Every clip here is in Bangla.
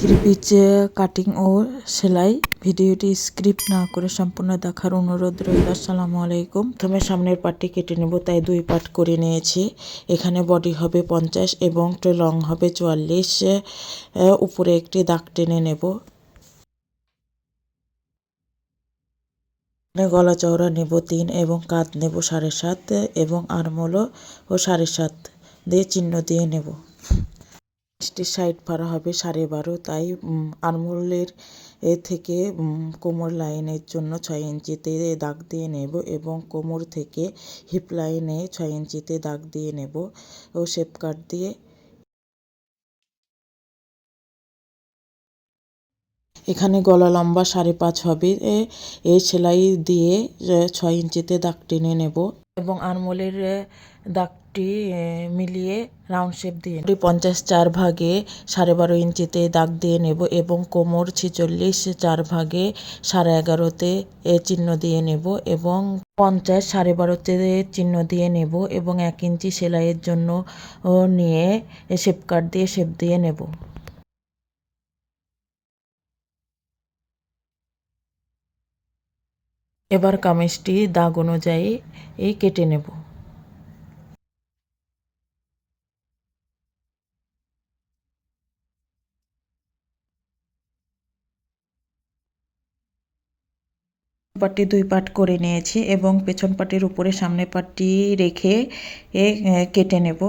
পিচ কাটিং ও সেলাই ভিডিওটি স্ক্রিপ্ট না করে সম্পূর্ণ দেখার অনুরোধ রইল। আসসালামু আলাইকুম। প্রথমে সামনের পার্টটি কেটে নেব, তাই 2 পার্ট করে নিয়েছি। এখানে বডি হবে 50 এবং লং হবে 44। উপরে একটি দাগ টেনে নেব। গলা চওড়া নেব 3 এবং কাঁধ নেব 7.5 এবং আর্মহোল ও 7.5 দিয়ে চিহ্ন দিয়ে নেব। সাইড ফাড়া হবে 12.5, তাই আর্মহোলের থেকে কোমর লাইনের জন্য 6 ইঞ্চিতে দাগ দিয়ে নেব এবং কোমর থেকে হিপ লাইনে 6 ইঞ্চিতে দাগ দিয়ে নেব ও শেপ কাট দিয়ে এখানে গলা লম্বা 5.5 হবে। সেলাই দিয়ে 6 ইঞ্চিতে দাগ টেনে নেব এবং আর্মহোলের দাগটি মিলিয়ে রাউন্ড শেপ দিয়ে 50 4 ভাগে 12.5 ইঞ্চিতে দাগ দিয়ে নেব এবং কোমর 46 4 ভাগে 11.5-তে চিহ্ন দিয়ে নেব এবং 50 12.5-তে চিহ্ন দিয়ে নেব এবং 1 ইঞ্চি সেলাইয়ের জন্য নিয়ে শেপ কাট দিয়ে শেপ দিয়ে নেব। এবার কামিজটি দাগ অনুযায়ী কেটে নেব। পাটটি 2 পার্ট করে নিয়েছি এবং পেছন পাটির উপরে সামনের পাটটি রেখে কেটে নেব।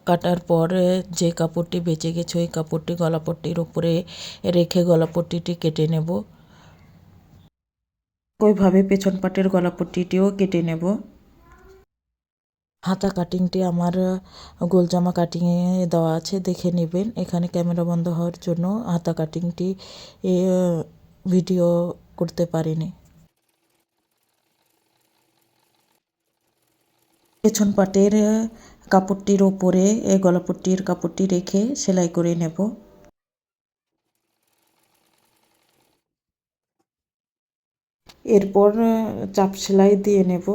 কাটার পর যে কাপড়টি বেঁচে গেছে ওই কাপড়টি গলাপট্টির উপরে রেখে গলাপট্টিটি কেটে নেব। ওইভাবে পেছন পাটের গলাপট্টিটিও কেটে নেব। হাতা কাটিংটি আমার গোল জামা কাটিংয়ে দেওয়া আছে, দেখে নেবেন। এখানে ক্যামেরা বন্ধ হওয়ার জন্য হাতা কাটিংটি ভিডিও করতে পারিনি। পেছন পাটের কাপড়টির ওপরে গলাপট্টির কাপড়টি রেখে সেলাই করে নেব। এরপর চাপ সেলাই দিয়ে নেব।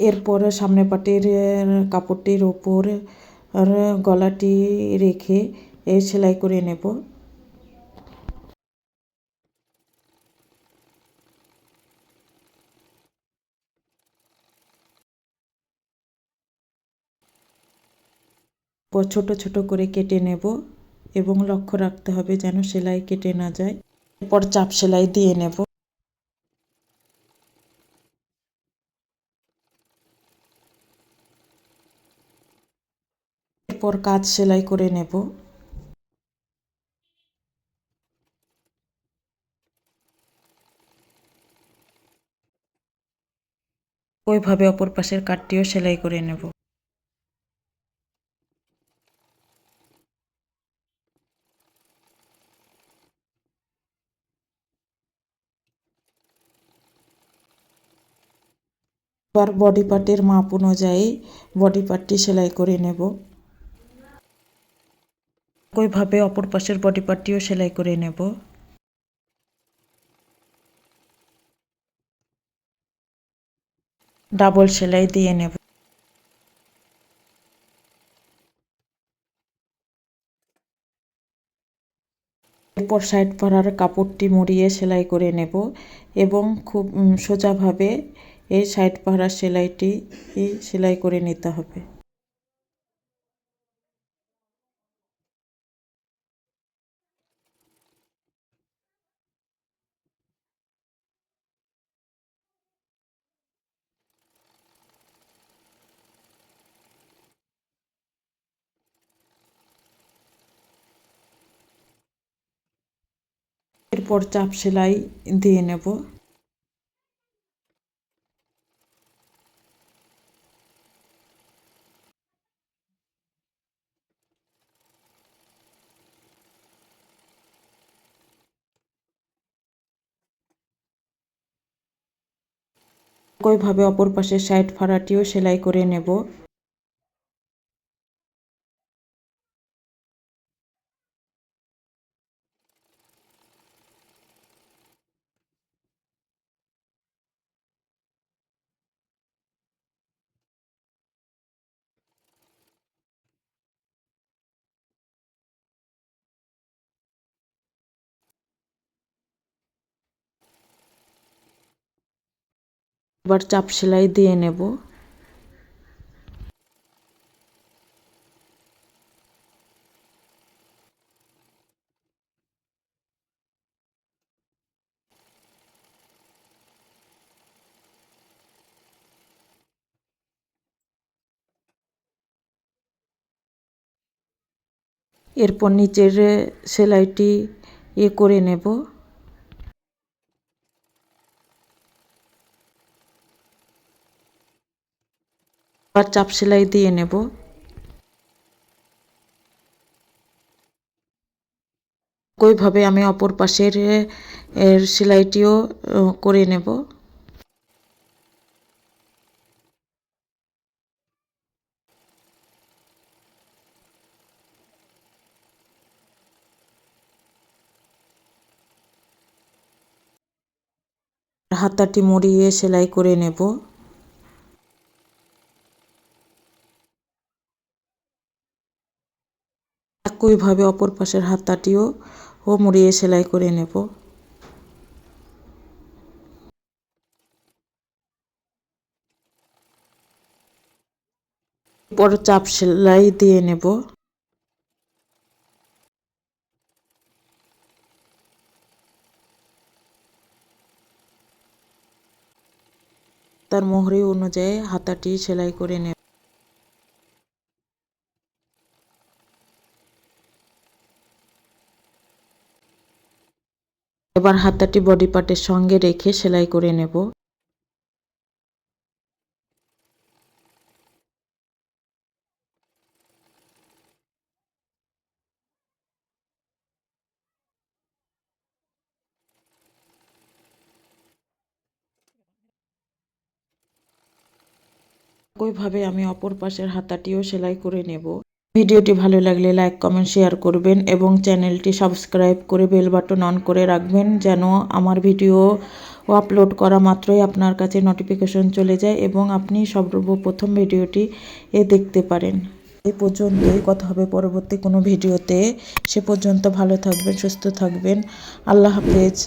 এরপর সামনে পাটের কাপড়টির ওপর গলাটি রেখে সেলাই করে নেব। ছোট ছোট করে কেটে নেব এবং লক্ষ্য রাখতে হবে যেন সেলাই কেটে না যায়। এরপর চাপ সেলাই দিয়ে নেব। এরপর কাজ সেলাই করে নেব। ওইভাবে অপর পাশের কাটটিও সেলাই করে নেব। এবার বডি পার্টের মাপ অনুযায়ী বডি পার্টটি সেলাই করে নেব। ওইভাবে অপর পাশের বডি পার্টটিও সেলাই করে নেব। ডাবল সেলাই দিয়ে নেব। এরপর সাইড পাড়ার কাপড়টি মুড়িয়ে সেলাই করে নেব এবং খুব সোজাভাবে এই সাইড পাড়ার সেলাইটি সেলাই করে নিতে হবে। এরপর চাপ সেলাই দিয়ে নেব। একইভাবে অপর পাশের সাইড ফাড়াটিও সেলাই করে নেব। এবার চাপ সেলাই দিয়ে নেব। এরপর নিচের সেলাইটি করে নেব। আবার চাপ সেলাই দিয়ে নেব। একইভাবে আমি অপর পাশের সেলাইটিও করে নেব। হাতাটি মুড়িয়ে সেলাই করে নেব। একইভাবে অপর পাশের হাতাটিও মুড়িয়ে সেলাই করে নেব। পর চাপ সেলাই দিয়ে নেব। তার মোহরি অনুযায়ী হাতাটি সেলাই করে নেব। এবার হাতাটি বডি পার্টের সঙ্গে রেখে সেলাই করে নেব। একইভাবে আমি অপর পাশের হাতাটিও সেলাই করে নেব। ভিডিওটি ভালো লাগলে লাইক কমেন্ট শেয়ার করবেন এবং চ্যানেলটি সাবস্ক্রাইব করে বেল বাটন অন করে রাখবেন, যেন আমার ভিডিও আপলোড করা মাত্রই আপনার কাছে নোটিফিকেশন চলে যায় এবং আপনি সর্বপ্রথম ভিডিওটি দেখতে পারেন। এই পর্যন্তই, কথা হবে পরবর্তী কোনো ভিডিওতে। সে পর্যন্ত ভালো থাকবেন, সুস্থ থাকবেন। আল্লাহ হাফেজ।